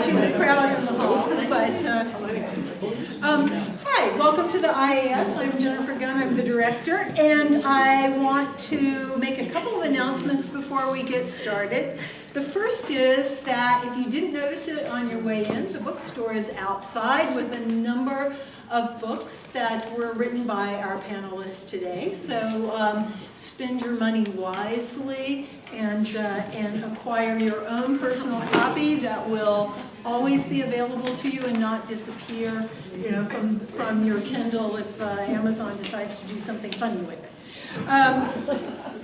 watching the crowd in the hall. But hi, welcome to the IAS. I'm Jennifer Gunn, I'm the director, and I want to make a couple of announcements before we get started. The first is that if you didn't notice it on your way in, the bookstore is outside with a number of books that were written by our panelists today. So spend your money wisely and acquire your own personal copy that will always be available to you and not disappear, you know, from your Kindle if Amazon decides to do something funny with it.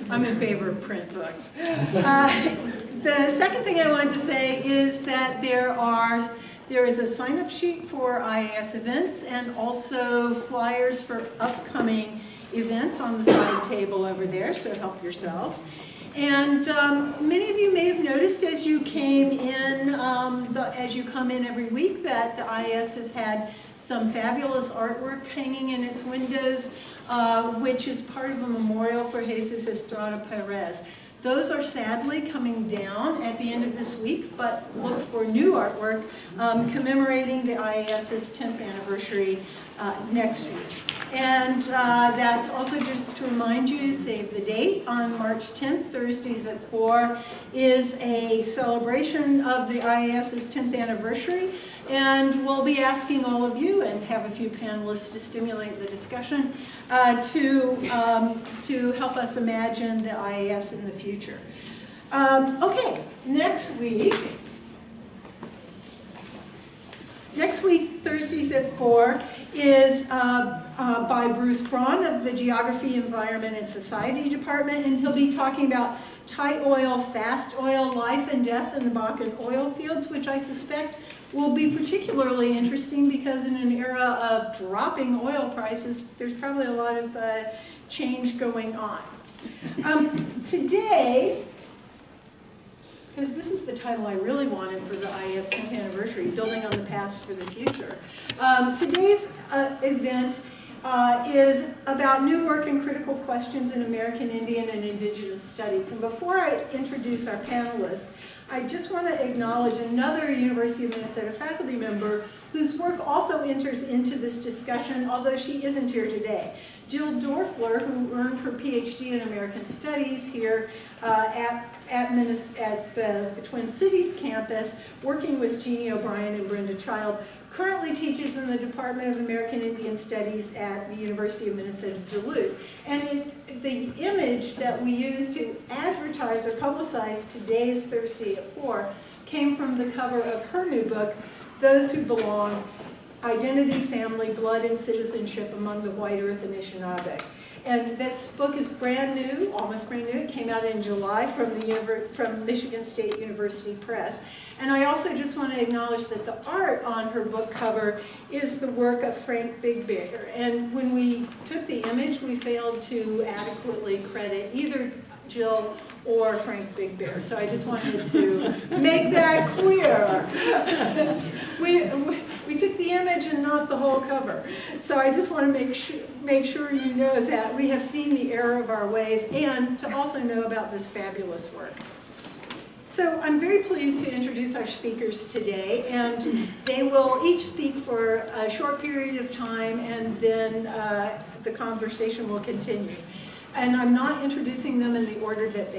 I'm in favor of print books. The second thing I wanted to say is that there is a sign-up sheet for IAS events and also flyers for upcoming events on the side table over there, so help yourselves. And many of you may have noticed as you came in, as you come in every week, that the IAS has had some fabulous artwork hanging in its windows, which is part of a memorial for Jesus Estrada Perez. Those are sadly coming down at the end of this week, but look for new artwork commemorating the IAS's 10th anniversary next week. And that's also just to remind you, save the date, on March 10th, Thursdays at 4, is a celebration of the IAS's 10th anniversary. And we'll be asking all of you, and have a few panelists to stimulate the discussion, to help us imagine the IAS in the future. Okay, next week, Thursdays at 4, is by Bruce Braun of the Geography, Environment, and Society Department, and he'll be talking about tight oil, fast oil, life and death in the Bakken oil fields, which I suspect will be particularly interesting because in an era of dropping oil prices, there's probably a lot of change going on. Today, because this is the title I really wanted for the IAS 10th anniversary, Building on the Past for the Future. Today's event is about new work and critical questions in American Indian and Indigenous studies. And before I introduce our panelists, I just want to acknowledge another University of Minnesota faculty member whose work also enters into this discussion, although she isn't here today. Jill Dorfler, who earned her PhD in American Studies here at the Twin Cities campus, working with Jeannie O'Brien and Brenda Child, currently teaches in the Department of American Indian Studies at the University of Minnesota Duluth. And the image that we use to advertise or publicize today's Thursday at 4 came from the cover of her new book, Those Who Belong: Identity, Family, Blood, and Citizenship Among the White Earth and Anishinaabe. And this book is brand new, almost brand new. It came out in July from Michigan State University Press. And I also just want to acknowledge that the art on her book cover is the work of Frank Bigbear. And when we took the image, we failed to adequately credit either Jill or Frank Bigbear. So I just wanted to make that clear. We took the image and not the whole cover. So I just want to make sure you know that we have seen the error of our ways and to also know about this fabulous work. So I'm very pleased to introduce our speakers today, and they will each speak for a short period of time, and then the conversation will continue. And I'm not introducing them in the order that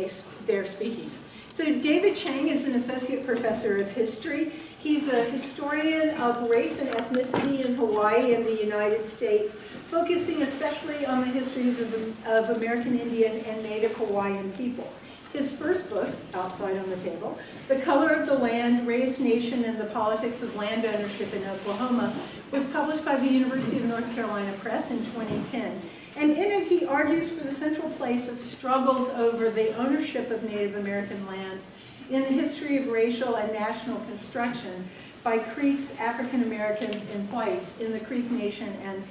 they're speaking. So David Chang is an associate professor of history. He's a historian of race and ethnicity in Hawaii and the United States, focusing especially on the histories of American Indian and Native Hawaiian people. His first book, outside on the table, The Color of the Land, Race, Nation, and the Politics of Land Ownership in Oklahoma, was published by the University of North Carolina Press in 2010. And in it, he argues for the central place of struggles over the ownership of Native American lands in the history of racial and national construction by Creeks, African Americans, and whites in the Creek Nation and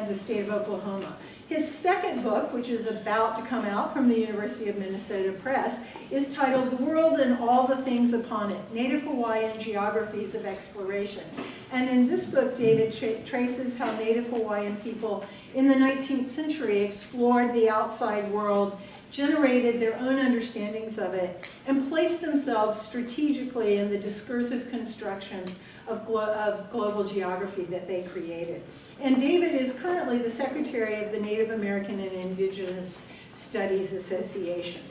the state of Oklahoma. His second book, which is about to come out from the University of Minnesota Press, is titled The World and All the Things Upon It, Native Hawaiian Geographies of Exploration. And in this book, David traces how Native Hawaiian people in the 19th century explored the outside world generated their own understandings of it, and placed themselves strategically in the discursive construction of global geography that they created. And David is currently the secretary of the Native American and Indigenous Studies Association.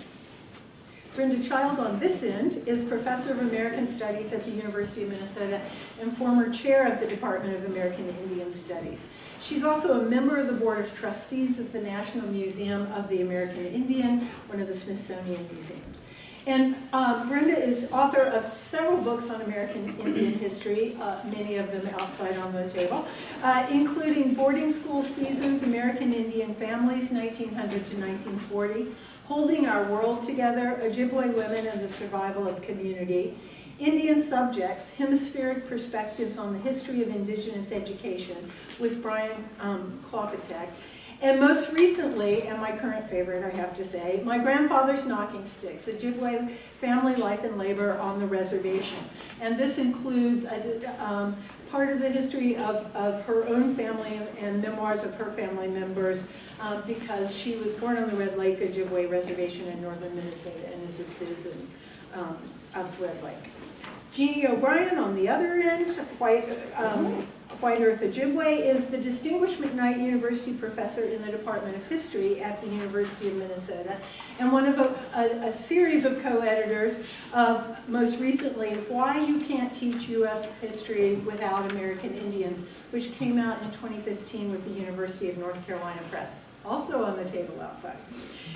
Brenda Child on this end is professor of American Studies at the University of Minnesota and former chair of the Department of American Indian Studies. She's also a member of the Board of Trustees at the National Museum of the American Indian, one of the Smithsonian museums. And Brenda is author of several books on American Indian history, many of them outside on the table, including Boarding School Seasons, American Indian Families, 1900 to 1940, Holding Our World Together, Ojibwe Women and the Survival of Community, Indian Subjects, Hemispheric Perspectives on the History of Indigenous Education with Brian Klopatek, and most recently, and my current favorite, I have to say, My Grandfather's Knocking Sticks, Ojibwe Family Life and Labor on the Reservation. And this includes part of the history of her own family and memoirs of her family members because she was born on the Red Lake Ojibwe Reservation in northern Minnesota and is a citizen of Red Lake. Jeannie O'Brien on the other end, White Earth Ojibwe, is the Distinguished McKnight University Professor in the Department of History at the University of Minnesota, and one of a series of co-editors of, most recently, Why You Can't Teach U.S. History Without American Indians, which came out in 2015 with the University of North Carolina Press, also on the table outside.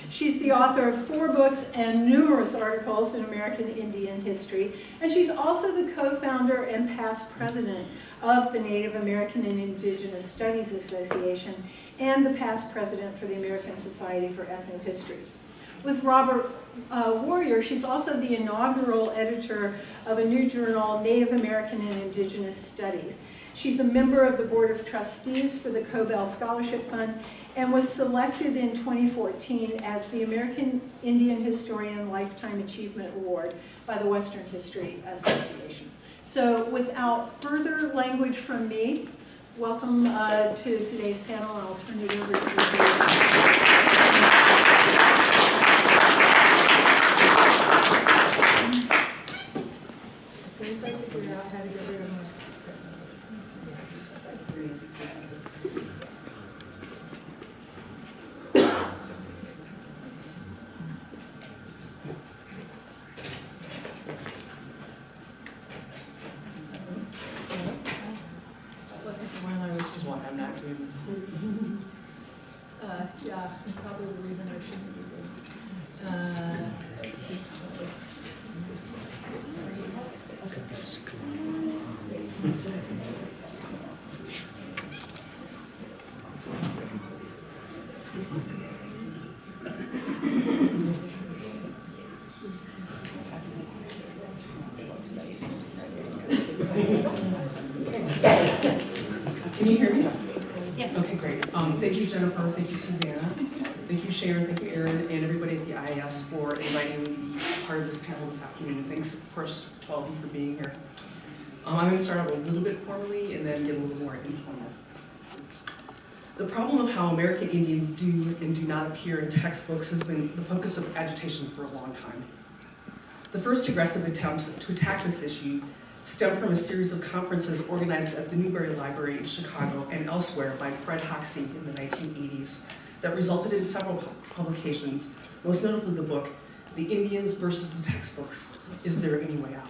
She's the author of 4 books and numerous articles in American Indian history, and she's also the co-founder and past president of the Native American and Indigenous Studies Association and the past president for the American Society for Ethnohistory. With Robert Warrior, she's also the inaugural editor of a new journal, Native American and Indigenous Studies. She's a member of the Board of Trustees for the Cobell Scholarship Fund and was selected in 2014 as the American Indian Historian Lifetime Achievement Award by the Western History Association. So without further language from me, welcome to today's panel, and I'll turn it over to David. As soon as I figure out how to get rid of my presentation. This is why I'm not doing this. Yeah, probably the reason I shouldn't be doing Can you hear me? Yes. Okay, great. Thank you, Jennifer. Thank you, Susanna. Thank you, Sharon. Thank you, Erin, and everybody at the IAS for inviting me to be part of this panel this afternoon. Thanks, of course, to all of you for being here. I'm going to start out a little bit formally and then get a little more informal. The problem of how American Indians do and do not appear in textbooks has been the focus of agitation for a long time. The first aggressive attempts to attack this issue stemmed from a series of conferences organized at the Newberry Library in Chicago and elsewhere by Fred Hoxie in the 1980s that resulted in several publications, most notably the book, The Indians versus the Textbooks, Is There Any Way Out?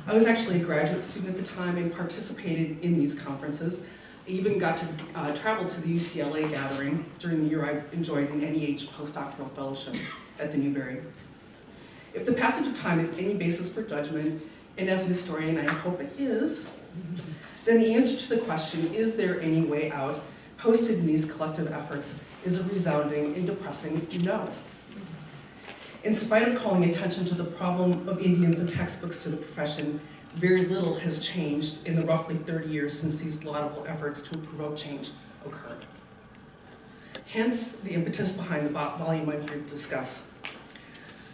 I was actually a graduate student at the time and participated in these conferences. I even got to travel to the UCLA gathering during the year I enjoyed an NEH postdoctoral fellowship at the Newberry. If the passage of time is any basis for judgment, and as an historian I hope it is, then the answer to the question, is there any way out, posted in these collective efforts, is a resounding and depressing no. In spite of calling attention to the problem of Indians and textbooks to the profession, very little has changed in the roughly 30 years since these laudable efforts to provoke change occurred. Hence, the impetus behind the volume I'm here to discuss.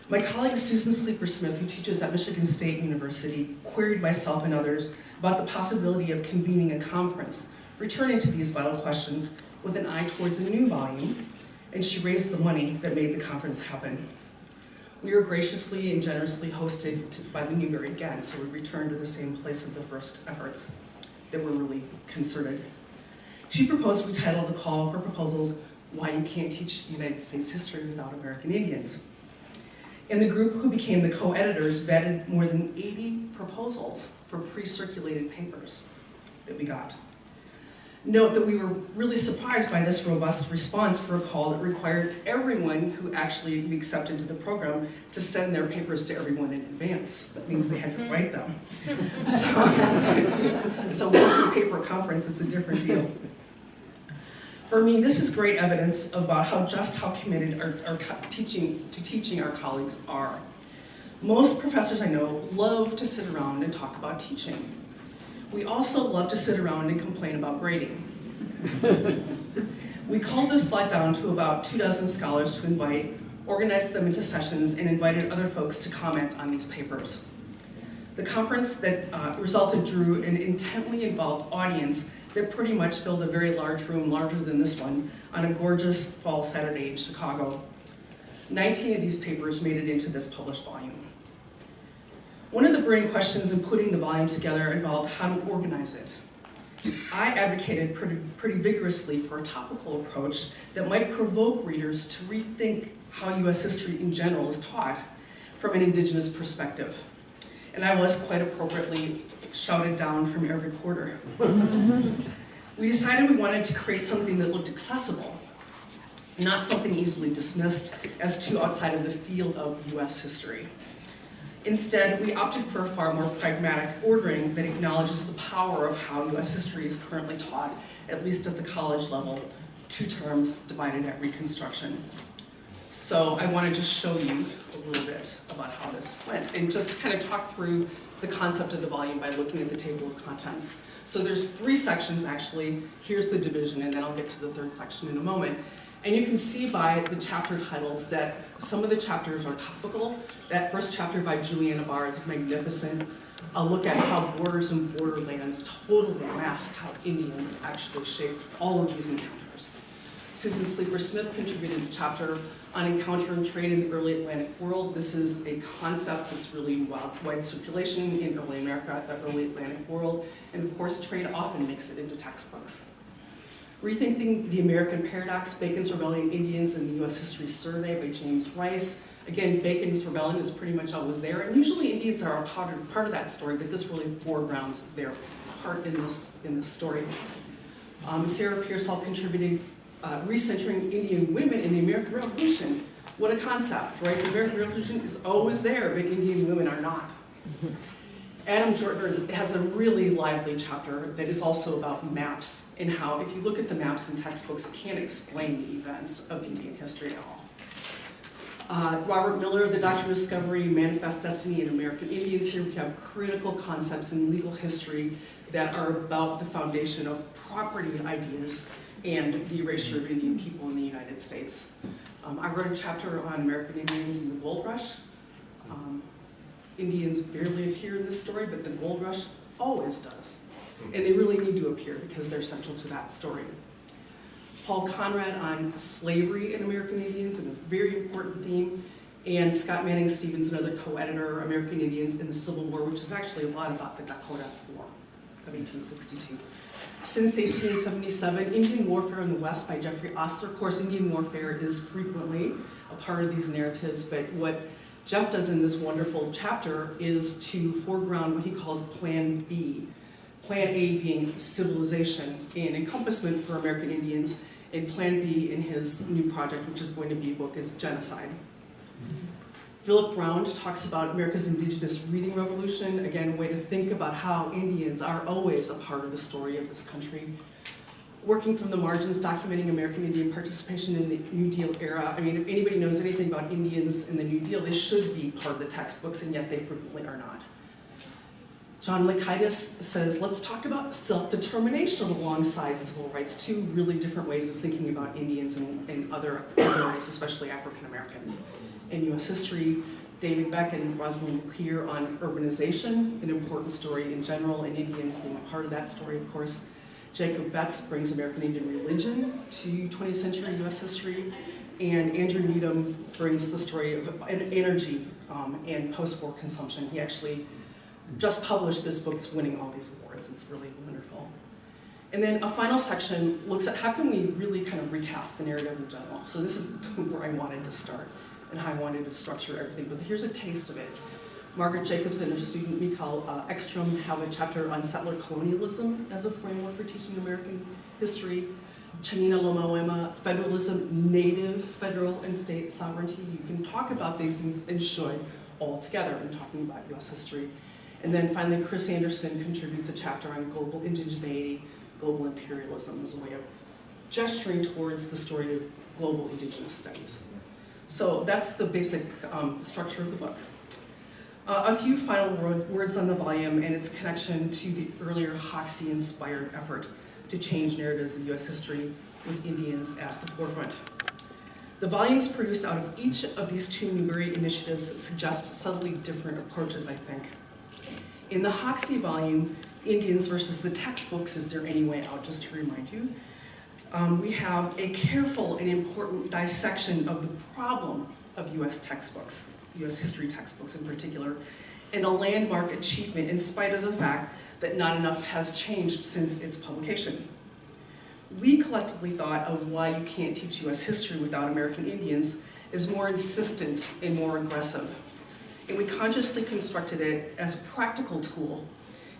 My colleague Susan Sleeper-Smith, who teaches at Michigan State University, queried myself and others about the possibility of convening a conference, returning to these vital questions with an eye towards a new volume, and she raised the money that made the conference happen. We were graciously and generously hosted by the Newberry again, so we returned to the same place of the first efforts that were really concerted. She proposed we title the call for proposals, "Why You Can't Teach United States History Without American Indians." And the group who became the co-editors vetted more than 80 proposals for pre-circulated papers that we got. Note that we were really surprised by this robust response for a call that required everyone who actually we accepted into the program to send their papers to everyone in advance. That means they had to write them. So it's a work and paper conference, it's a different deal. For me, this is great evidence about how committed our teaching our colleagues are. Most professors I know love to sit around and talk about teaching. We also love to sit around and complain about grading. We culled this slide down to about 24 scholars to invite, organized them into sessions, and invited other folks to comment on these papers. The conference that resulted drew an intently involved audience that pretty much filled a very large room, larger than this one, on a gorgeous fall Saturday in Chicago. 19 of these papers made it into this published volume. One of the burning questions in putting the volume together involved how to organize it. I advocated pretty vigorously for a topical approach that might provoke readers to rethink how U.S. history in general is taught from an Indigenous perspective. And I was quite appropriately shouted down from every quarter. We decided we wanted to create something that looked accessible, not something easily dismissed as too outside of the field of U.S. history. Instead, we opted for a far more pragmatic ordering that acknowledges the power of how U.S. history is currently taught, at least at the college level, 2 terms divided at Reconstruction. So I want to just show you a little bit about how this went and just kind of talk through the concept of the volume by looking at the table of contents. So there's 3 sections actually. Here's the division, and then I'll get to the 3rd section in a moment. And you can see by the chapter titles that some of the chapters are topical. That first chapter by Juliana Barr is magnificent. A look at how borders and borderlands totally mask how Indians actually shaped all of these encounters. Susan Sleeper-Smith contributed a chapter on encounter and trade in the early Atlantic world. This is a concept that's really wide circulation in early America, the early Atlantic world, and of course trade often makes it into textbooks. Rethinking the American Paradox, Bacon's Rebellion, Indians and the U.S. History Survey by James Rice. Again, Bacon's Rebellion is pretty much always there, and usually Indians are a part of that story, but this really foregrounds their part in this story. Sarah Pearsall contributed recentering Indian women in the American Revolution. What a concept, right? The American Revolution is always there, but Indian women are not. Adam Jortner has a really lively chapter that is also about maps and how, if you look at the maps in textbooks, it can't explain the events of Indian history at all. Robert Miller, The Doctrine of Discovery, Manifest Destiny in American Indians. Here we have critical concepts in legal history that are about the foundation of property ideas and the erasure of Indian people in the United States. I wrote a chapter on American Indians and the Gold Rush. Indians barely appear in this story, but the Gold Rush always does. And they really need to appear because they're central to that story. Paul Conrad on slavery in American Indians, and a very important theme. And Scott Manning Stevens, another co-editor, American Indians in the Civil War, which is actually a lot about the Dakota War of 1862. Since 1877, Indian Warfare in the West by Jeffrey Ostler. Of course, Indian warfare is frequently a part of these narratives, but what Jeff does in this wonderful chapter is to foreground what he calls Plan B. Plan A being civilization and encompassment for American Indians, and Plan B in his new project, which is going to be a book, is genocide. Philip Round talks about America's Indigenous reading revolution, again, a way to think about how Indians are always a part of the story of this country. Working from the margins, documenting American Indian participation in the New Deal era. I mean, if anybody knows anything about Indians in the New Deal, they should be part of the textbooks, and yet they frequently are not. John Lakaitis says, let's talk about self-determination alongside civil rights, 2 really different ways of thinking about Indians and other minorities, especially African Americans. In U.S. history, David Beck and Rosalind Clear on urbanization, an important story in general, and Indians being a part of that story, of course. Jacob Betts brings American Indian religion to 20th century U.S. history, And Andrew Needham brings the story of energy and post-war consumption. He actually just published this book. It's winning all these awards. It's really wonderful. And then a final section looks at how can we really kind of recast the narrative in general. So this is where I wanted to start and how I wanted to structure everything. But here's a taste of it. Margaret Jacobs and her student Mikhail Ekstrom have a chapter on settler colonialism as a framework for teaching American history. Chanina Lomoema, federalism, native, federal, and state sovereignty. You can talk about these things and should all together in talking about US history. And then finally, Chris Anderson contributes a chapter on global indigeneity, global imperialism as a way of gesturing towards the story of global indigenous studies. So that's the basic structure of the book. A few final words on the volume and its connection to the earlier Hoxie-inspired effort to change narratives of US history with Indians at the forefront. The volumes produced out of each of these two Newbery initiatives suggest subtly different approaches, I think. In the Hoxie volume, Indians versus the textbooks, is there any way out, just to remind you, we have a careful and important dissection of the problem of US textbooks, US history textbooks in particular, and a landmark achievement in spite of the fact that not enough has changed since its publication. We collectively thought of why you can't teach US history without American Indians as more insistent and more aggressive. And we consciously constructed it as a practical tool,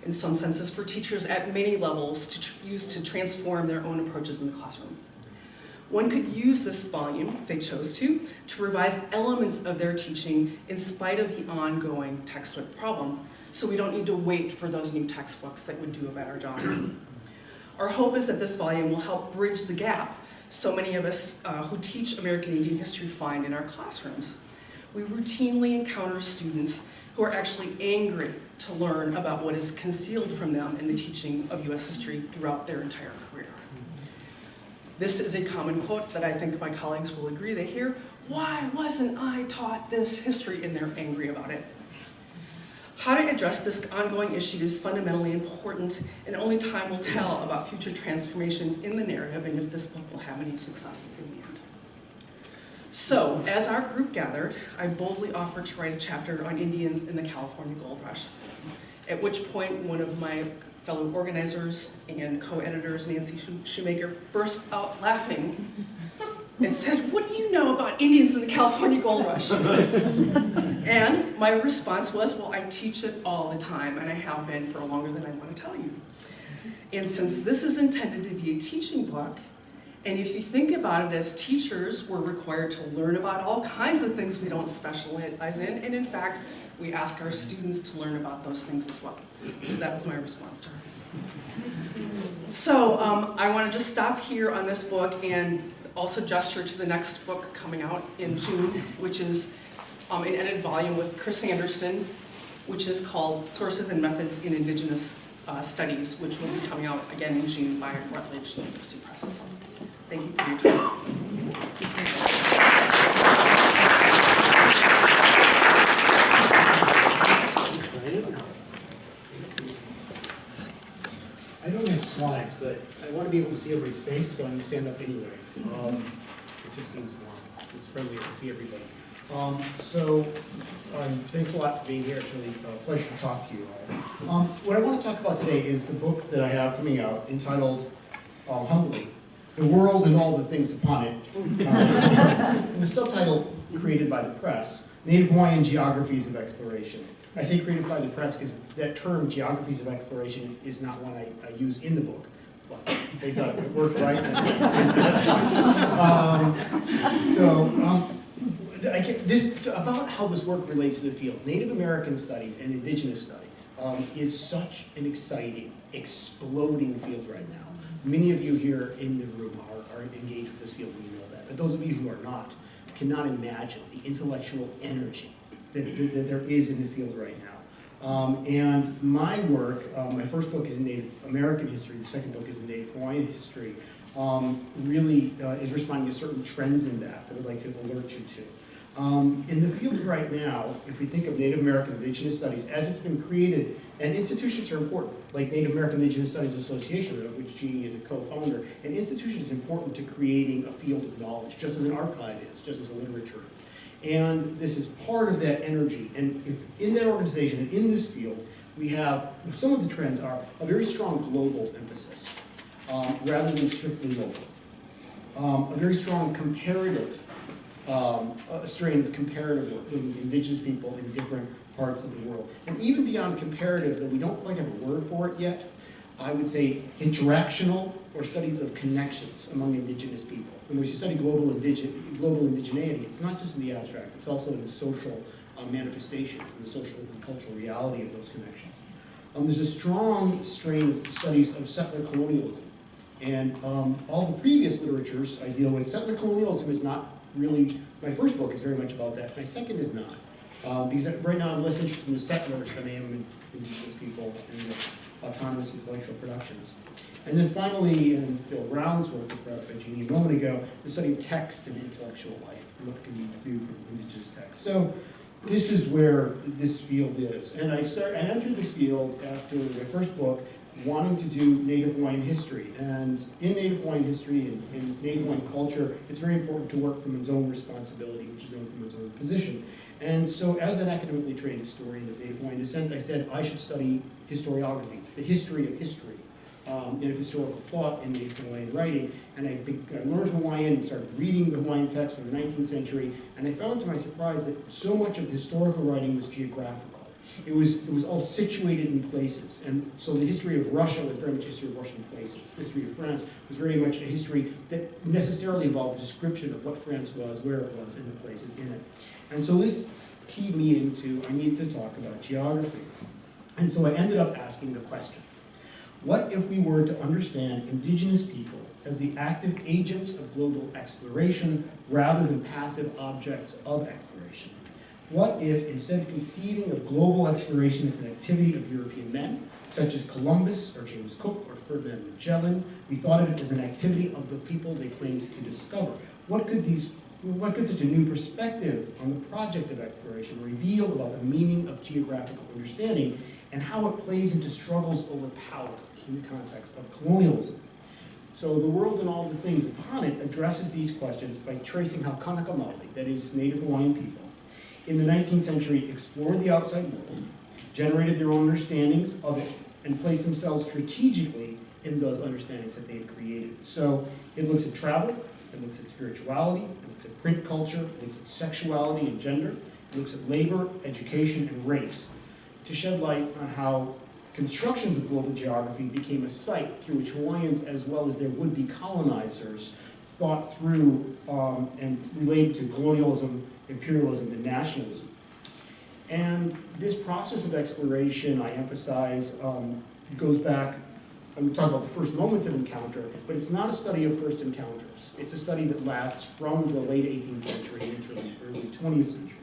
in some senses, for teachers at many levels to use to transform their own approaches in the classroom. One could use this volume, if they chose to revise elements of their teaching in spite of the ongoing textbook problem, so we don't need to wait for those new textbooks that would do a better job. Our hope is that this volume will help bridge the gap so many of us who teach American Indian history find in our classrooms. We routinely encounter students who are actually angry to learn about what is concealed from them in the teaching of US history throughout their entire career. This is a common quote that I think my colleagues will agree they hear. Why wasn't I taught this history? And they're angry about it. How to address this ongoing issue is fundamentally important, and only time will tell about future transformations in the narrative and if this book will have any success in the end. So, as our group gathered, I boldly offered to write a chapter on Indians in the California Gold Rush, at which point one of my fellow organizers and co-editors, Nancy Shoemaker, burst out laughing and said, "What do you know about Indians in the California Gold Rush?" And my response was, well, I teach it all the time, and I have been for longer than I want to tell you. And since this is intended to be a teaching book, and if you think about it as teachers, we're required to learn about all kinds of things we don't specialize in, and in fact, we ask our students to learn about those things as well. So that was my response to her. So I want to just stop here on this book and also gesture to the next book coming out in June, which is an edited volume with Chris Anderson, which is called Sources and Methods in Indigenous Studies, which will be coming out again in June by Routledge University Press. So thank you for your time. I don't have slides, but I want to be able to see everybody's face, so I'm going to stand up anyway. It just seems more, it's friendlier to see everybody. Thanks a lot for being here. It's really a pleasure to talk to you all. What I want to talk about today is the book that I have coming out entitled, humbly, The World and All the Things Upon It. And the subtitle, created by the press, Native Hawaiian Geographies of Exploration. I say created by the press because that term, geographies of exploration, is not one I use in the book. But they thought it worked right, and that's fine. About how this work relates to the field. Native American studies and Indigenous studies is such an exciting, exploding field right now. Many of you here in the room are engaged with this field, and you know that. But those of you who are not cannot imagine the intellectual energy that there is in the field right now. And my work, my first book is in Native American history, the second book is in Native Hawaiian history, really is responding to certain trends in that I'd like to alert you to. In the field right now, if we think of Native American Indigenous studies, as it's been created And institutions are important, like Native American Indigenous Studies Association, of which Jeannie is a co-founder. An institution is important to creating a field of knowledge, just as an archive is, just as a literature is. And this is part of that energy. And in that organization, and in this field, we have, some of the trends are a very strong global emphasis, rather than strictly local. A very strong comparative, a strain of comparative work with indigenous people in different parts of the world. And even beyond comparative, though we don't quite have a word for it yet, I would say interactional or studies of connections among indigenous people. When we study global indigeneity, it's not just in the abstract, it's also in the social manifestations and the social and cultural reality of those connections. There's a strong strain of studies of settler colonialism. And all the previous literatures I deal with, settler colonialism is not really, my first book is very much about that, my second is not. Because right now I'm less interested in the settlers than I am in indigenous people and the autonomous intellectual productions. And then finally, in Phil Brown's work, brought up by Jeannie a moment ago, the study of text and intellectual life. What can you do from indigenous text? So this is where this field is. And I entered this field after my first book, wanting to do Native Hawaiian history. And in Native Hawaiian history and Native Hawaiian culture, it's very important to work from one's own responsibility, which is known from one's own position. And so as an academically trained historian of Native Hawaiian descent, I said I should study historiography, the history of history, and of historical thought in Native Hawaiian writing. And I learned Hawaiian and started reading the Hawaiian text from the 19th century, and I found to my surprise that so much of historical writing was geographical. It was all situated in places, and so the history of Russia was very much a history of Russian places. The history of France was very much a history that necessarily involved a description of what France was, where it was, and the places in it. And so this keyed me into, I need to talk about geography. And so I ended up asking the question, what if we were to understand indigenous people as the active agents of global exploration rather than passive objects of exploration? What if, instead of conceiving of global exploration as an activity of European men, such as Columbus or James Cook or Ferdinand Magellan, we thought of it as an activity of the people they claimed to discover? What could such a new perspective on the project of exploration reveal about the meaning of geographical understanding and how it plays into struggles over power in the context of colonialism? So the world and all the things upon it addresses these questions by tracing how Kanaka Maoli, that is Native Hawaiian people, in the 19th century explored the outside world, generated their own understandings of it, and placed themselves strategically in those understandings that they had created. So it looks at travel, it looks at spirituality, it looks at print culture, it looks at sexuality and gender, it looks at labor, education, and race, to shed light on how constructions of global geography became a site through which Hawaiians, as well as their would-be colonizers, thought through and related to colonialism, imperialism, and nationalism. And this process of exploration, I emphasize, goes back, I'm talking about the first moments of encounter, but it's not a study of first encounters. It's a study that lasts from the late 18th century into the early 20th century.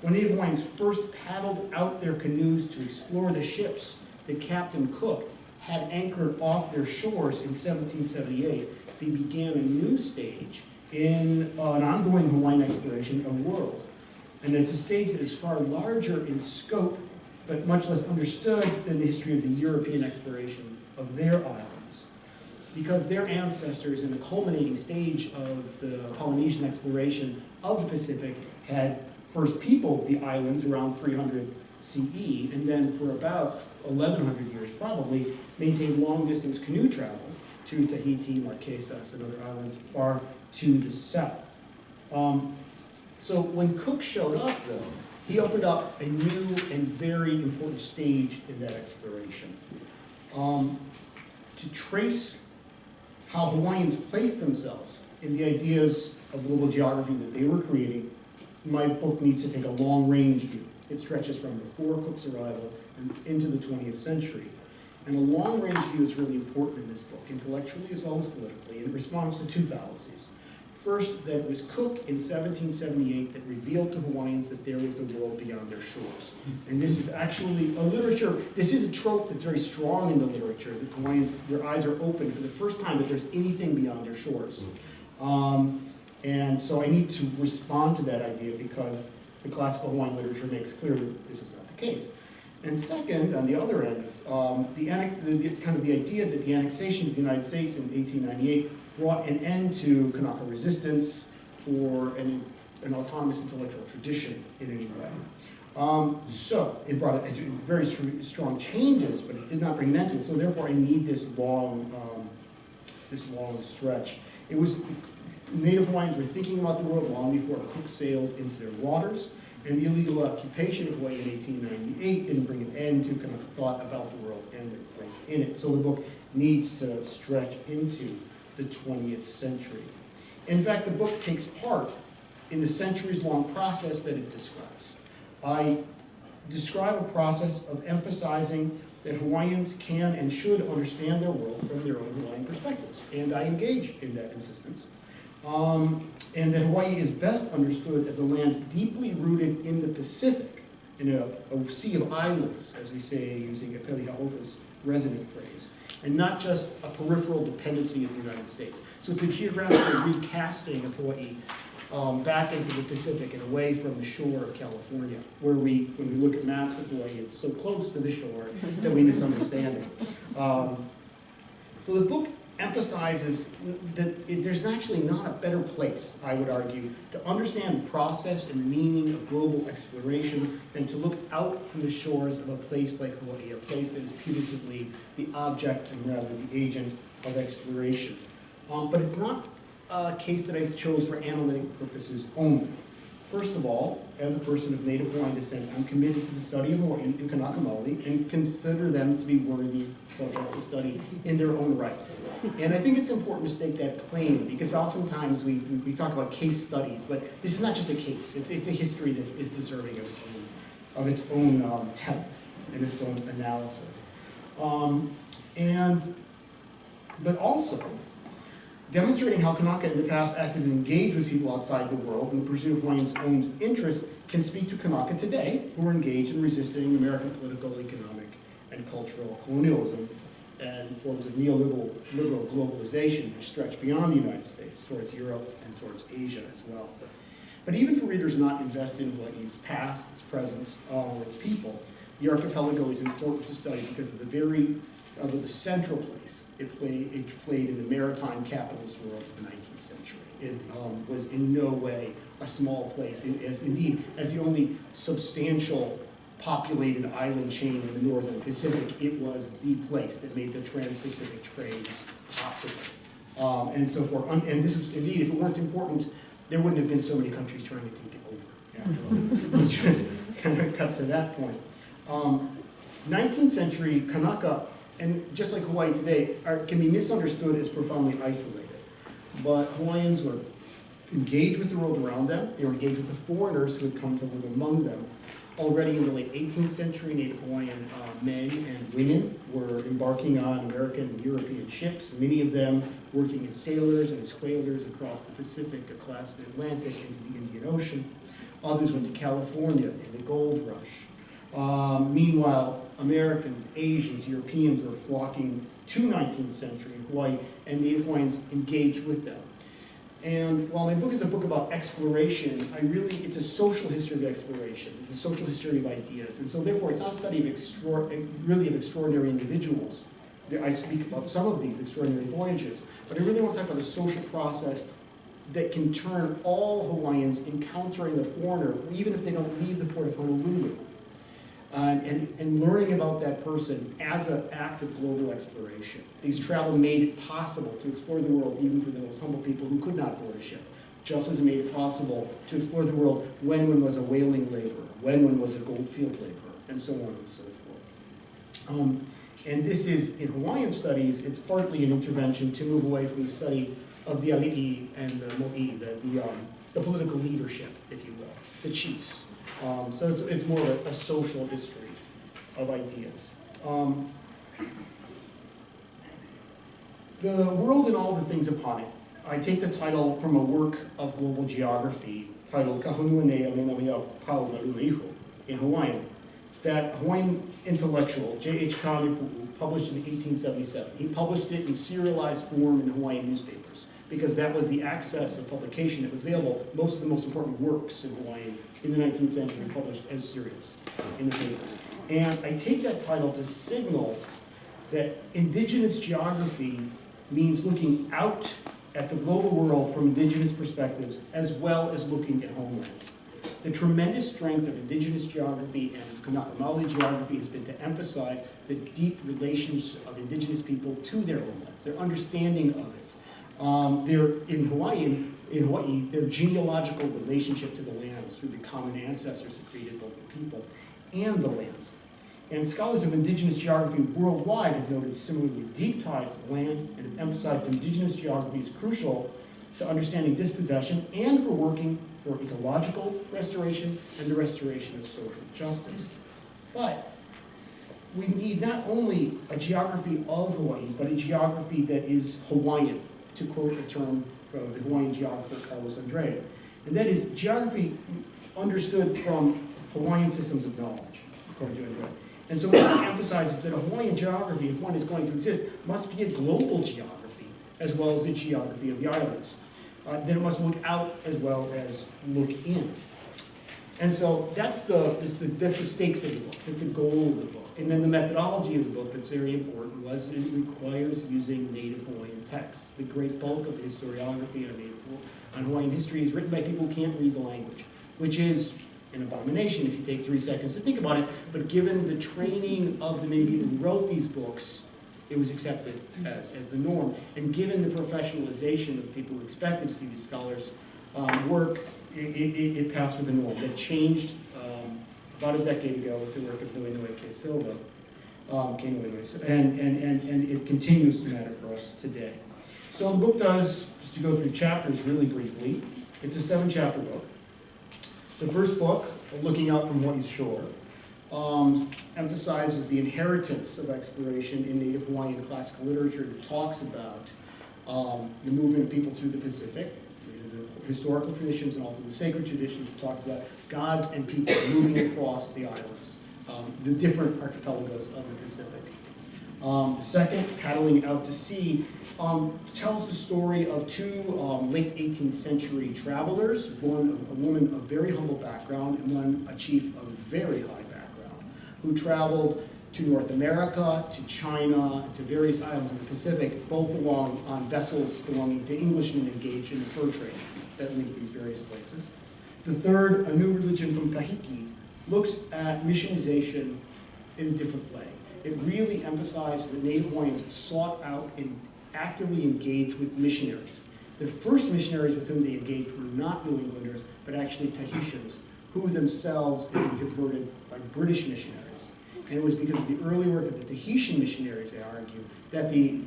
When Native Hawaiians first paddled out their canoes to explore the ships that Captain Cook had anchored off their shores in 1778, they began a new stage in an ongoing Hawaiian exploration of the world. And it's a stage that is far larger in scope, but much less understood than the history of the European exploration of their islands. Because their ancestors in the culminating stage of the Polynesian exploration of the Pacific had first peopled the islands around 300 CE, and then for about 1,100 years probably, maintained long-distance canoe travel to Tahiti, Marquesas, and other islands far to the south. So when Cook showed up, though, he opened up a new and very important stage in that exploration. To trace how Hawaiians placed themselves in the ideas of global geography that they were creating, my book needs to take a long-range view. It stretches from before Cook's arrival and into the 20th century. And a long-range view is really important in this book, intellectually as well as politically, and it responds to two fallacies. First, that it was Cook in 1778 that revealed to Hawaiians that there was a world beyond their shores. And this is actually a literature, this is a trope that's very strong in the literature, that Hawaiians, their eyes are open for the first time that there's anything beyond their shores. And so I need to respond to that idea because the classical Hawaiian literature makes clear that this is not the case. And second, on the other end, the idea that the annexation of the United States in 1898 brought an end to Kanaka resistance or an autonomous intellectual tradition in any way. So it brought very strong changes, but it did not bring an end to it. So therefore, I need this long stretch. It was Native Hawaiians were thinking about the world long before Cook sailed into their waters, and the illegal occupation of Hawaii in 1898 didn't bring an end to kind of thought about the world and their place in it. So the book needs to stretch into the 20th century. In fact, the book takes part in the centuries-long process that it describes. I describe a process of emphasizing that Hawaiians can and should understand their world from their own Hawaiian perspectives, and I engage in that insistence. And that Hawaii is best understood as a land deeply rooted in the Pacific, in a sea of islands, as we say using Apeli Ha'ofa's resonant phrase, and not just a peripheral dependency of the United States. So it's a geographical recasting of Hawaii back into the Pacific and away from the shore of California, where when we look at maps of Hawaii, it's so close to the shore that we misunderstand it. So the book emphasizes that there's actually not a better place, I would argue, to understand the process and meaning of global exploration than to look out from the shores of a place like Hawaii, a place that is putatively the object and rather the agent of exploration. But it's not a case that I chose for analytic purposes only. First of all, as a person of Native Hawaiian descent, I'm committed to the study of Hawaii and Kanaka Maoli and consider them to be worthy subjects of study in their own right. And I think it's important to state that claim because oftentimes we talk about case studies, but this is not just a case. It's a history that is deserving of its own telling and its own analysis. But also, demonstrating how Kanaka in the past actively engaged with people outside the world in the pursuit of Hawaiians' own interests can speak to Kanaka today, who are engaged in resisting American political, economic, and cultural colonialism and forms of neoliberal globalization which stretch beyond the United States towards Europe and towards Asia as well. But even for readers not invested in Hawaii's past, its present, or its people, the archipelago is important to study because of the central place it played in the maritime capitalist world of the 19th century. It was in no way a small place, as the only substantial populated island chain in the northern Pacific. It was the place that made the trans-Pacific trades possible, and so forth. And this is indeed, if it weren't important, there wouldn't have been so many countries trying to take it over. After all, let's just kind of cut to that point. 19th century Kanaka, and just like Hawaii today, can be misunderstood as profoundly isolated. But Hawaiians were engaged with the world around them. They were engaged with the foreigners who had come to live among them. Already in the late 18th century, Native Hawaiian men and women were embarking on American and European ships, many of them working as sailors and as whalers across the Pacific, across the Atlantic, into the Indian Ocean. Others went to California in the gold rush. Meanwhile, Americans, Asians, Europeans were flocking to 19th century Hawaii, and Native Hawaiians engaged with them. And while my book is a book about exploration, it's a social history of exploration. It's a social history of ideas. And so therefore, it's not a study of extraordinary individuals. I speak about some of these extraordinary voyages, but I really want to talk about a social process that can turn all Hawaiians encountering a foreigner, even if they don't leave the port of Honolulu, and learning about that person as an act of global exploration. These travel made it possible to explore the world even for the most humble people who could not board a ship, just as it made it possible to explore the world when one was a whaling laborer, when one was a goldfield laborer, and so on and so forth. And this is, in Hawaiian studies, it's partly an intervention to move away from the study of the ali'i and the mo'i, the political leadership, if you will, the chiefs. So it's more of a social history of ideas. The World and All the Things Upon It. I take the title from a work of global geography titled Kahunuanea Menamia Pau Naruleihu in Hawaiian, that Hawaiian intellectual J.H. Kanepu'u published in 1877. He published it in serialized form in Hawaiian newspapers because that was the access of publication that was available. Most of the most important works in Hawaiian in the 19th century published as serials in the paper. And I take that title to signal that Indigenous geography means looking out at the global world from Indigenous perspectives, as well as looking at homelands. The tremendous strength of Indigenous geography and of Kanaka Maoli geography has been to emphasize the deep relations of Indigenous people to their homelands, their understanding of it. In Hawaii, their genealogical relationship to the lands through the common ancestors that created both the people and the lands. And scholars of Indigenous geography worldwide have noted similarly deep ties to the land and have emphasized that Indigenous geography is crucial to understanding dispossession and for working for ecological restoration and the restoration of social justice. But we need not only a geography of Hawaii, but a geography that is Hawaiian, to quote a term from the Hawaiian geographer Carlos Andrade. And that is geography understood from Hawaiian systems of knowledge, according to Andrade. And so what he emphasizes that a Hawaiian geography, if one is going to exist, must be a global geography, as well as a geography of the islands. Then it must look out as well as look in. And so that's the stakes of the book, that's the goal of the book. And then the methodology of the book that's very important was it requires using native Hawaiian texts. The great bulk of the historiography on Hawaiian history is written by people who can't read the language, which is an abomination if you take 3 seconds to think about it, but given the training of the many people who wrote these books, it was accepted as the norm. And given the professionalization of people who expected to see these scholars work, it passed with the norm. That changed about a decade ago with the work of Noenoe K. Silva, and it continues to matter for us today. So the book does, just to go through chapters really briefly, it's a 7-chapter book. The first book, Looking Out from Hawaii's Shore, emphasizes the inheritance of exploration in Native Hawaiian classical literature that talks about the movement of people through the Pacific, the historical traditions and also the sacred traditions. It talks about gods and people moving across the islands, the different archipelagos of the Pacific. The second, Paddling Out to Sea, tells the story of 2 late 18th century travelers, one a woman of very humble background and one a chief of very high background, who traveled to North America, to China, to various islands in the Pacific, both along on vessels belonging to Englishmen engaged in the fur trade that linked these various places. The third, A New Religion from Kahiki, looks at missionization in a different way. It really emphasized that Native Hawaiians sought out and actively engaged with missionaries. The first missionaries with whom they engaged were not New Englanders, but actually Tahitians, who themselves had been converted by British missionaries. And it was because of the early work of the Tahitian missionaries, they argue, that the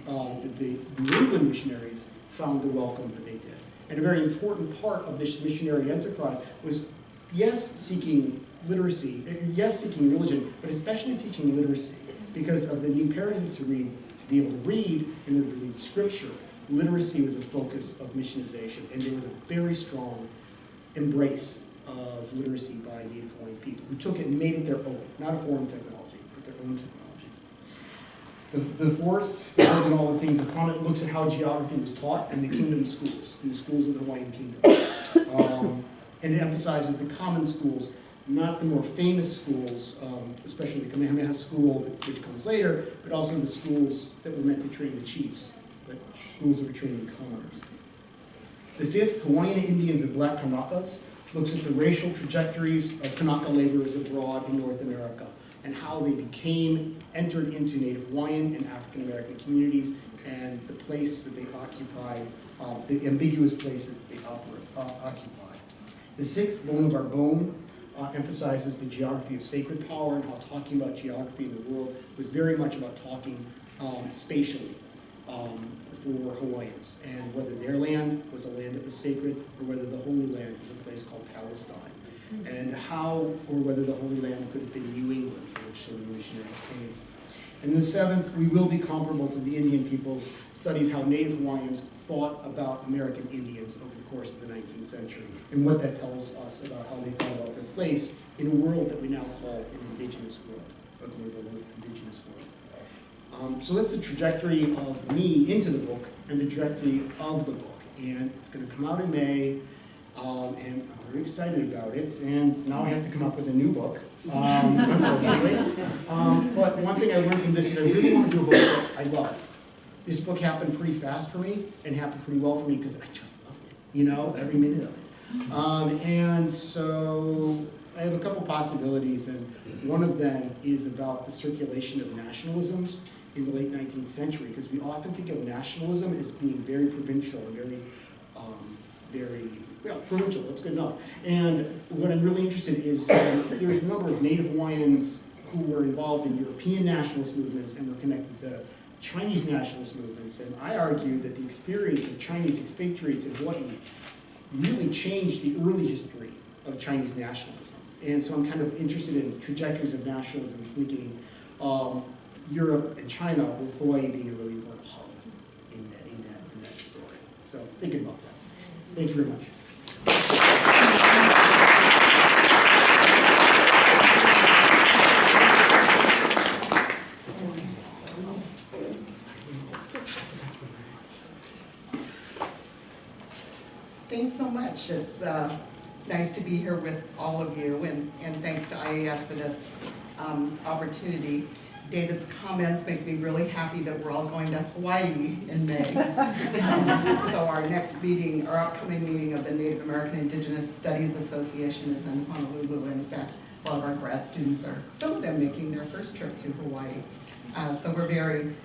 New England missionaries found the welcome that they did. And a very important part of this missionary enterprise was, yes, seeking literacy, yes, seeking religion, but especially teaching literacy, because of the imperative to be able to read in order to read scripture. Literacy was a focus of missionization, and there was a very strong embrace of literacy by Native Hawaiian people, who took it and made it their own, not a foreign technology, but their own technology. The fourth, more than all the things upon it, looks at how geography was taught in the kingdom schools, in the schools of the Hawaiian kingdom. And it emphasizes the common schools, not the more famous schools, especially the Kamehameha school, which comes later, but also the schools that were meant to train the chiefs, but schools that were training commoners. The fifth, Hawaiian Indians and Black Kanakas, looks at the racial trajectories of Kanaka laborers abroad in North America and how they entered into Native Hawaiian and African American communities and the place that they occupied, the ambiguous places that they occupied. The sixth, Bone of Our Bone, emphasizes the geography of sacred power and how talking about geography in the world was very much about talking spatially for Hawaiians, and whether their land was a land that was sacred or whether the Holy Land was a place called Palestine, and how or whether the Holy Land could have been New England, from which so many missionaries came. And the seventh, We Will Be Comparable to the Indian Peoples, studies how Native Hawaiians thought about American Indians over the course of the 19th century, and what that tells us about how they thought about their place in a world that we now call an indigenous world, a global indigenous world. So that's the trajectory of me into the book and the trajectory of the book. And it's going to come out in May, and I'm very excited about it. And now I have to come up with a new book. unfortunately. But one thing I learned from this is I really want to do a book that I love. This book happened pretty fast for me and happened pretty well for me because I just loved it, you know, every minute of it. And so I have a couple possibilities, and one of them is about the circulation of nationalisms in the late 19th century, because we often think of nationalism as being very provincial and well, provincial, that's good enough. And what I'm really interested in is there's a number of Native Hawaiians who were involved in European nationalist movements and were connected to Chinese nationalist movements. And I argue that the experience of Chinese expatriates in Hawaii really changed the early history of Chinese nationalism. And so I'm kind of interested in trajectories of nationalism, thinking Europe and China, with Hawaii being a really important hub in that story. So thinking about that. Thank you very much. Thanks so much. It's nice to be here with all of you, and thanks to IAS for this opportunity. David's comments make me really happy that we're all going to Hawaii in May. So our next meeting, our upcoming meeting of the Native American Indigenous Studies Association is in Honolulu. And in fact, a lot of our grad students are, some of them making their first trip to Hawaii. So we're very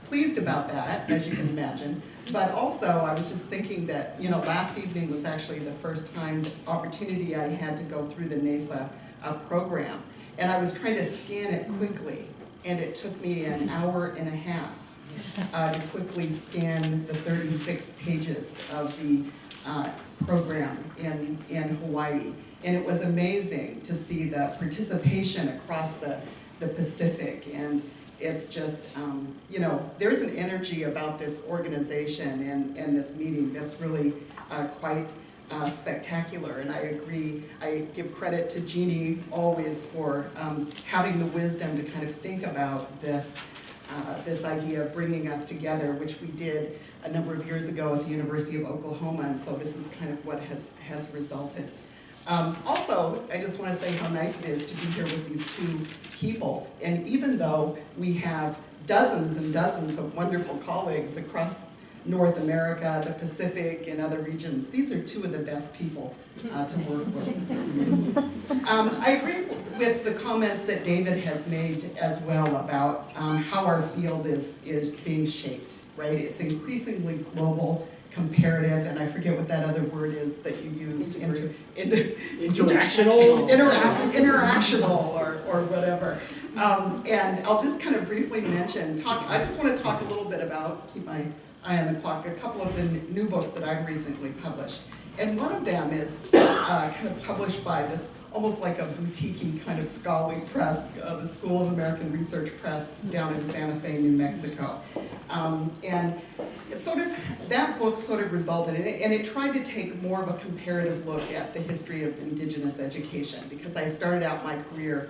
pleased about that, as you can imagine. But also, I was just thinking that, you know, last evening was actually the first opportunity I had to go through the NASA program. And I was trying to scan it quickly, and it took me an hour and a half to quickly scan the 36 pages of the program in Hawaii. And it was amazing to see the participation across the Pacific. And it's just, you know, there's an energy about this organization and this meeting that's really quite spectacular. And I agree, I give credit to Jeannie always for having the wisdom to kind of think about this idea of bringing us together, which we did a number of years ago at the University of Oklahoma. And so this is kind of what has resulted. Also, I just want to say how nice it is to be here with these two people. And even though we have dozens and dozens of wonderful colleagues across North America, the Pacific, and other regions, these are two of the best people to work with. I agree with the comments that David has made as well about how our field is being shaped, right? It's increasingly global, comparative, and I forget what that other word is that you use. Interactional? Interactional or whatever. And I'll just kind of briefly mention, I just want to talk a little bit about, keep my eye on the clock, a couple of the new books that I've recently published. And one of them is kind of published by this, almost like a boutique-y kind of scholarly press, the School of American Research Press down in Santa Fe, New Mexico. And it's sort of, that book sort of resulted in it, and it tried to take more of a comparative look at the history of Indigenous education, because I started out my career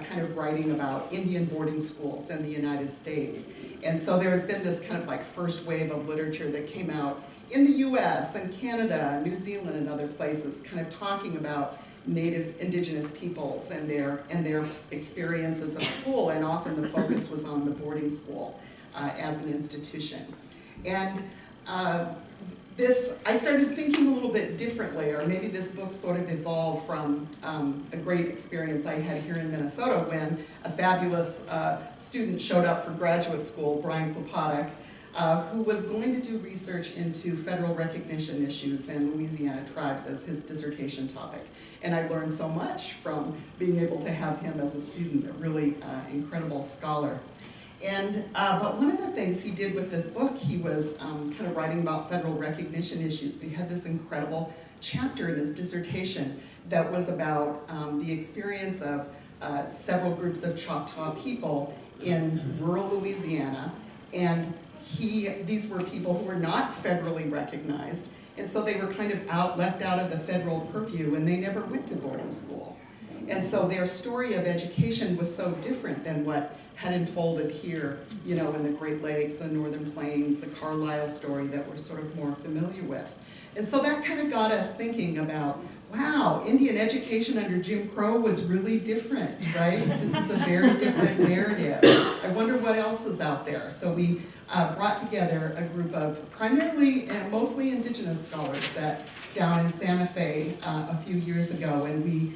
kind of writing about Indian boarding schools in the United States. And so there's been this kind of like first wave of literature that came out in the US and Canada, New Zealand, and other places, kind of talking about Native Indigenous peoples and their experiences of school, and often the focus was on the boarding school as an institution. And I started thinking a little bit differently, or maybe this book sort of evolved from a great experience I had here in Minnesota when a fabulous student showed up for graduate school, Brian Klopotek, who was going to do research into federal recognition issues and Louisiana tribes as his dissertation topic. And I learned so much from being able to have him as a student, a really incredible scholar. And, but one of the things he did with this book, he was kind of writing about federal recognition issues. But he had this incredible chapter in his dissertation that was about the experience of several groups of Choctaw people in rural Louisiana. And these were people who were not federally recognized. And so they were kind of left out of the federal purview, and they never went to boarding school. And so their story of education was so different than what had unfolded here, you know, in the Great Lakes, the Northern Plains, the Carlisle story that we're sort of more familiar with. And so that kind of got us thinking about, wow, Indian education under Jim Crow was really different, right? This is a very different narrative. I wonder what else is out there. So we brought together a group of primarily and mostly Indigenous scholars down in Santa Fe a few years ago, and we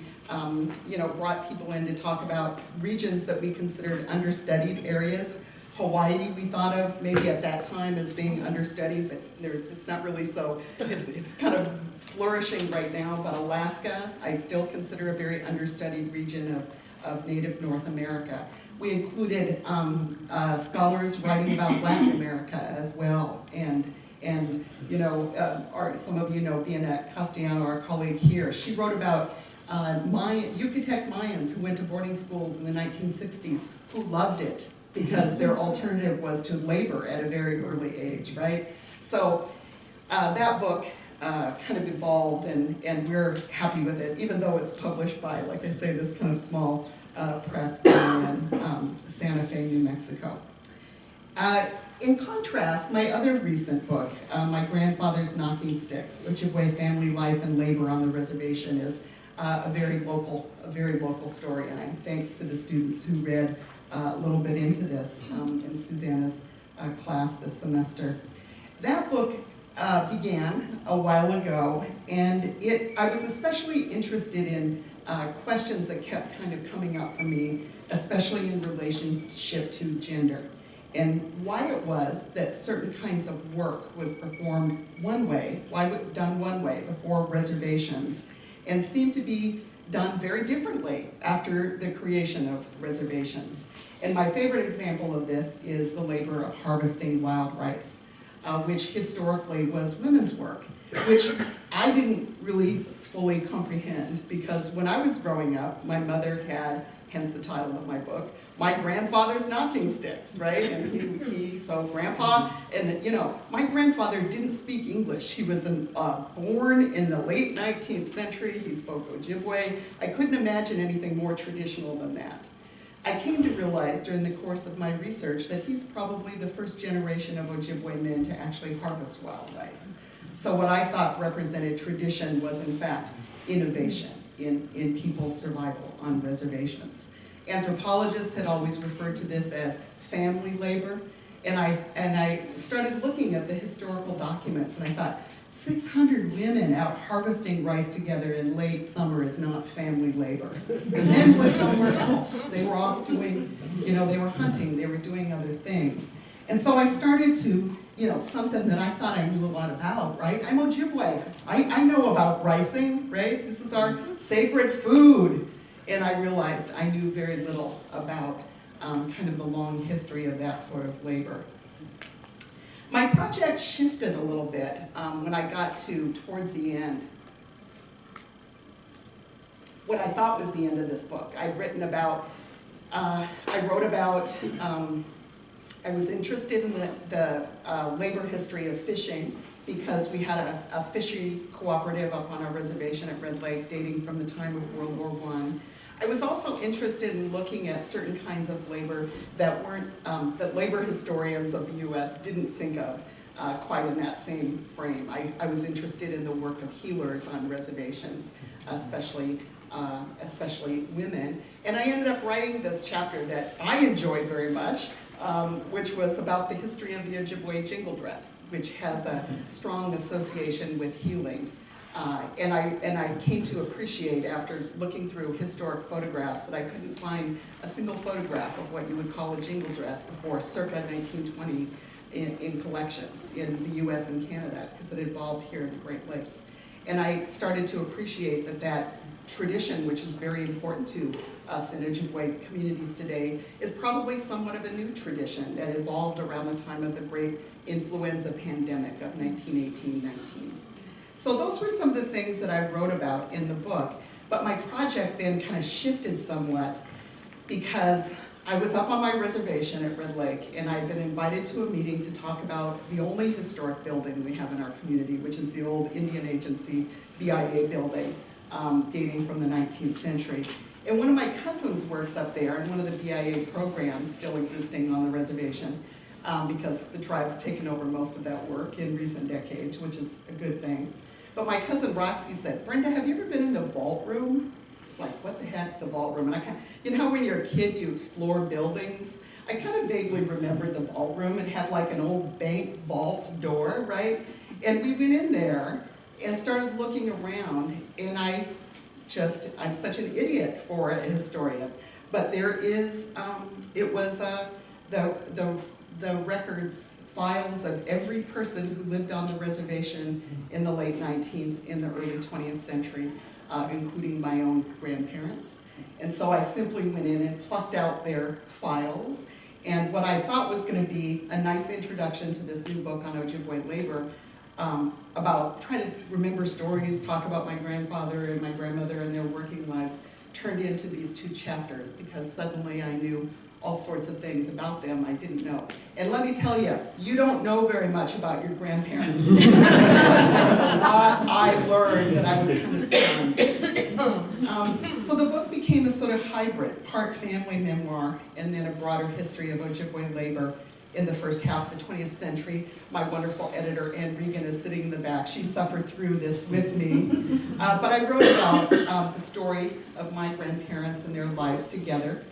brought people in to talk about regions that we considered understudied areas. Hawaii, we thought of maybe at that time as being understudied, but it's not really so. It's kind of flourishing right now, but Alaska, I still consider a very understudied region of Native North America. We included scholars writing about Latin America as well, and some of you know Bianette Castellano, our colleague here. She wrote about Yucatec Mayans who went to boarding schools in the 1960s who loved it because their alternative was to labor at a very early age, right? So that book kind of evolved, and we're happy with it, even though it's published by, like I say, this kind of small press down in Santa Fe, New Mexico. In contrast, my other recent book, My Grandfather's Knocking Sticks, Ojibwe Family Life and Labor on the Reservation, is a very local story, and thanks to the students who read a little bit into this in Susanna's class this semester. That book began a while ago, and I was especially interested in questions that kept kind of coming up for me, especially in relationship to gender, and why it was that certain kinds of work was performed one way, done one way before reservations, and seemed to be done very differently after the creation of reservations. And my favorite example of this is the labor of harvesting wild rice, which historically was women's work, which I didn't really fully comprehend, because when I was growing up, my mother had, hence the title of my book, My Grandfather's Knocking Sticks, right? And so grandpa, and my grandfather didn't speak English. He was born in the late 19th century. He spoke Ojibwe. I couldn't imagine anything more traditional than that. I came to realize during the course of my research that he's probably the first generation of Ojibwe men to actually harvest wild rice. So what I thought represented tradition was in fact innovation in people's survival on reservations. Anthropologists had always referred to this as family labor, and I started looking at the historical documents, and I thought, 600 women out harvesting rice together in late summer is not family labor. The men were somewhere else. They were off doing, they were hunting, they were doing other things. And so I started to, something that I thought I knew a lot about, right? I'm Ojibwe. I know about ricing, right? This is our sacred food. And I realized I knew very little about kind of the long history of that sort of labor. My project shifted a little bit when I got towards the end. What I thought was the end of this book. I was interested in the labor history of fishing, because we had a fishery cooperative up on our reservation at Red Lake dating from the time of World War I. I was also interested in looking at certain kinds of labor that that labor historians of the US didn't think of quite in that same frame. I was interested in the work of healers on reservations, especially women. And I ended up writing this chapter that I enjoyed very much, which was about the history of the Ojibwe jingle dress, which has a strong association with healing. And I came to appreciate, after looking through historic photographs, that I couldn't find a single photograph of what you would call a jingle dress before circa 1920 in collections in the US and Canada, because it evolved here in the Great Lakes. And I started to appreciate that tradition, which is very important to us in Ojibwe communities today, is probably somewhat of a new tradition that evolved around the time of the great influenza pandemic of 1918-19. So those were some of the things that I wrote about in the book, but my project then kind of shifted somewhat, because I was up on my reservation at Red Lake, and I'd been invited to a meeting to talk about the only historic building we have in our community, which is the old Indian Agency BIA building, dating from the 19th century. And one of my cousins works up there in one of the BIA programs still existing on the reservation, because the tribe's taken over most of that work in recent decades, which is a good thing. But my cousin Roxy said, Brenda, have you ever been in the vault room? It's like, what the heck, the vault room? And I you know how when you're a kid you explore buildings? I kind of vaguely remembered the vault room. It had like an old bank vault door, right? And we went in there and started looking around, and I'm such an idiot for a historian. But there is, it was the records, files of every person who lived on the reservation in the late 19th, in the early 20th century, including my own grandparents. And so I simply went in and plucked out their files. And what I thought was going to be a nice introduction to this new book on Ojibwe labor, about trying to remember stories, talk about my grandfather and my grandmother and their working lives, turned into these 2 chapters because suddenly I knew all sorts of things about them I didn't know. And let me tell you, you don't know very much about your grandparents. Because there was a lot I learned that I was kind of stunned. So the book became a sort of hybrid, part family memoir and then a broader history of Ojibwe labor in the first half of the 20th century. My wonderful editor, Ann Regan, is sitting in the back. She suffered through this with me. But I wrote about the story of my grandparents and their lives together.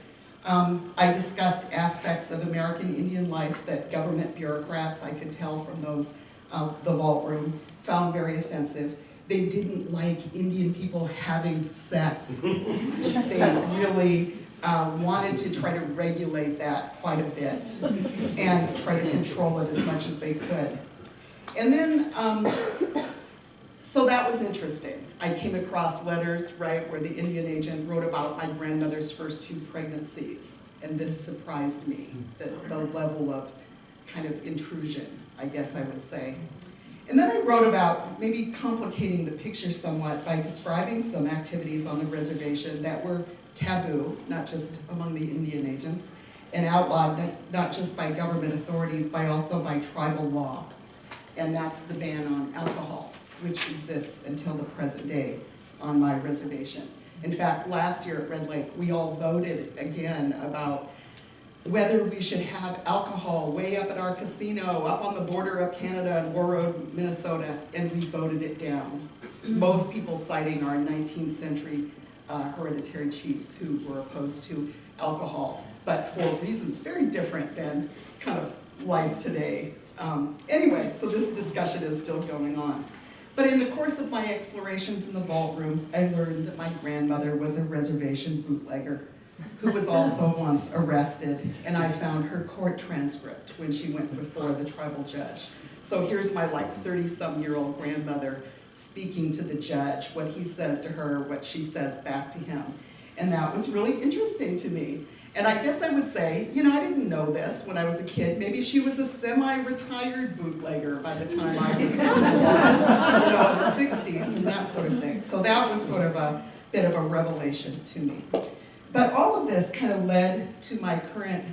I discussed aspects of American Indian life that government bureaucrats, I could tell from those, the vault room, found very offensive. They didn't like Indian people having sex. They really wanted to try to regulate that quite a bit and try to control it as much as they could. And then, so that was interesting. I came across letters, right, where the Indian agent wrote about my grandmother's first 2 pregnancies. And this surprised me, the level of kind of intrusion, I guess I would say. And then I wrote about maybe complicating the picture somewhat by describing some activities on the reservation that were taboo, not just among the Indian agents, and outlawed not just by government authorities, but also by tribal law. And that's the ban on alcohol, which exists until the present day on my reservation. In fact, last year at Red Lake, we all voted again about whether we should have alcohol way up at our casino, up on the border of Canada and War Road, Minnesota, and we voted it down. Most people citing our 19th century hereditary chiefs who were opposed to alcohol, but for reasons very different than kind of life today. Anyway, so this discussion is still going on. But in the course of my explorations in the vault room, I learned that my grandmother was a reservation bootlegger who was also once arrested, and I found her court transcript when she went before the tribal judge. So here's my like 30-some-year-old grandmother speaking to the judge, what he says to her, what she says back to him. And that was really interesting to me. And I guess I would say, you know, I didn't know this when I was a kid. Maybe she was a semi-retired bootlegger by the time I was, in the 60s and that sort of thing. So that was sort of a bit of a revelation to me. But all of this kind of led to my current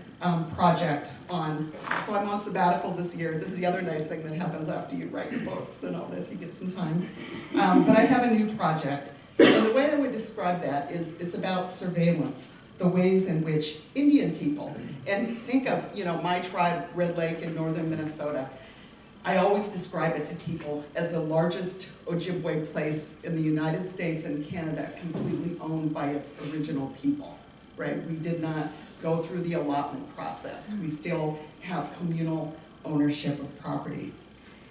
project on, so I'm on sabbatical this year. This is the other nice thing that happens after you write your books and all this, you get some time. But I have a new project. And the way I would describe that is it's about surveillance, the ways in which Indian people, and think of, you know, my tribe, Red Lake in northern Minnesota, I always describe it to people as the largest Ojibwe place in the United States and Canada completely owned by its original people, right? We did not go through the allotment process. We still have communal ownership of property.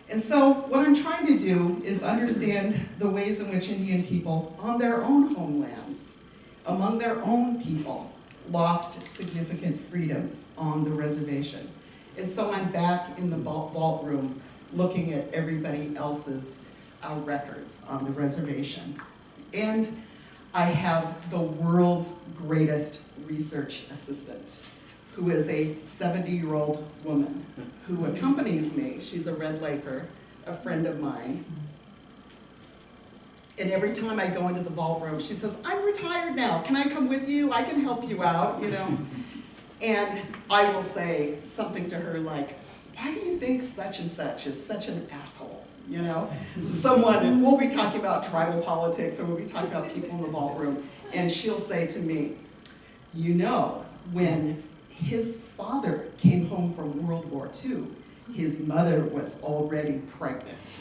And so what I'm trying to do is understand the ways in which Indian people on their own homelands, among their own people, lost significant freedoms on the reservation. And so I'm back in the vault room looking at everybody else's records on the reservation. And I have the world's greatest research assistant, who is a 70-year-old woman who accompanies me. She's a Red Laker, a friend of mine. And every time I go into the vault room, she says, I'm retired now. Can I come with you? I can help you out, you know. And I will say something to her like, why do you think such and such is such an asshole? You know, someone, we'll be talking about tribal politics or we'll be talking about people in the vault room, and she'll say to me, you know, when his father came home from World War II, his mother was already pregnant.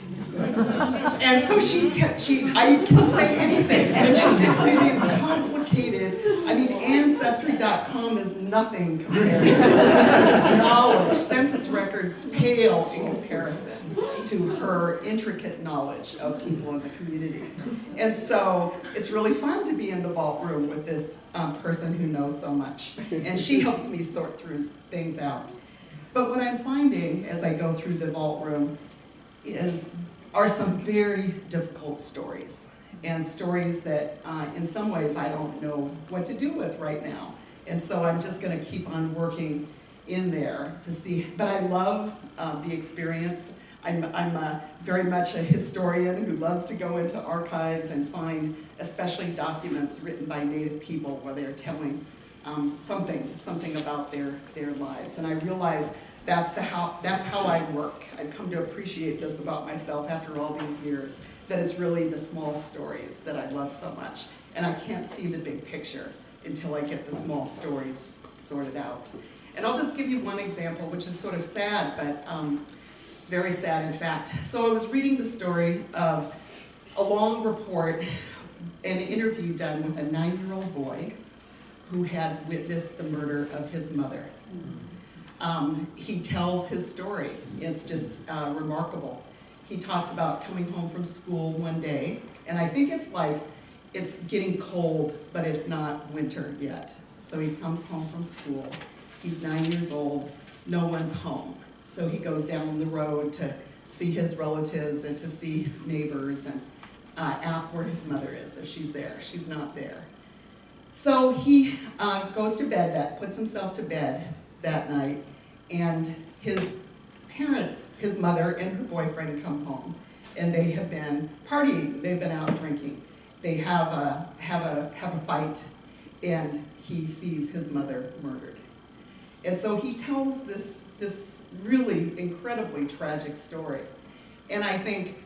And so I can say anything, and she can say these complicated, I mean, Ancestry.com is nothing compared to knowledge. Census records pale in comparison to her intricate knowledge of people in the community. And so it's really fun to be in the vault room with this person who knows so much. And she helps me sort through things out. But what I'm finding as I go through the vault room are some very difficult stories, and stories that in some ways I don't know what to do with right now. And so I'm just gonna keep on working in there to see, but I love the experience. I'm very much a historian who loves to go into archives and find especially documents written by Native people where they're telling something about their lives. And I realize that's how I work. I've come to appreciate this about myself after all these years, that it's really the small stories that I love so much. And I can't see the big picture until I get the small stories sorted out. And I'll just give you one example, which is sort of sad, but it's very sad in fact. So I was reading the story of a long report, an interview done with a 9-year-old boy who had witnessed the murder of his mother. He tells his story. It's just remarkable. He talks about coming home from school one day, and I think it's getting cold, but it's not winter yet. So he comes home from school. He's 9 years old. No one's home. So he goes down the road to see his relatives and to see neighbors and ask where his mother is, if she's there. She's not there. So he goes to bed, puts himself to bed that night, and his parents, his mother and her boyfriend, come home, and they have been partying. They've been out drinking. They have a fight, and he sees his mother murdered. And so he tells this really incredibly tragic story. And I think,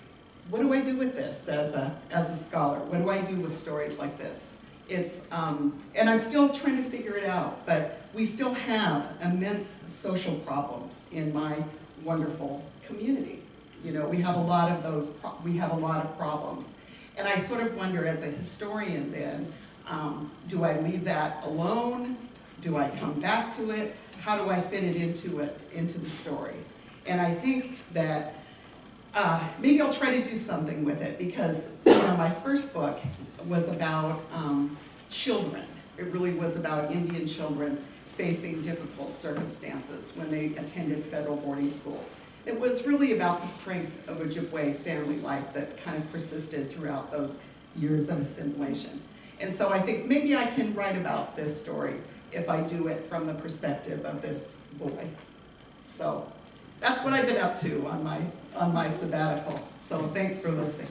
what do I do with this as a scholar? What do I do with stories like this? And I'm still trying to figure it out, but we still have immense social problems in my wonderful community. You know, we have a lot of problems. And I sort of wonder, as a historian then, do I leave that alone? Do I come back to it? How do I fit it into the story? And I think that maybe I'll try to do something with it, because my first book was about children. It really was about Indian children facing difficult circumstances when they attended federal boarding schools. It was really about the strength of Ojibwe family life that kind of persisted throughout those years of assimilation. And so I think maybe I can write about this story if I do it from the perspective of this boy. So that's what I've been up to on my sabbatical. So thanks for listening.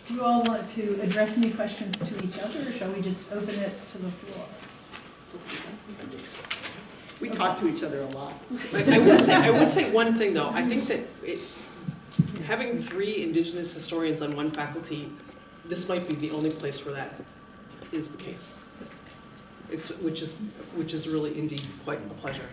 Do you all want to address any questions to each other, or shall we just open it to the floor? We talk to each other a lot. I would say one thing though. I think that having 3 Indigenous historians on one faculty, this might be the only place where that is the case. Which is really indeed quite a pleasure.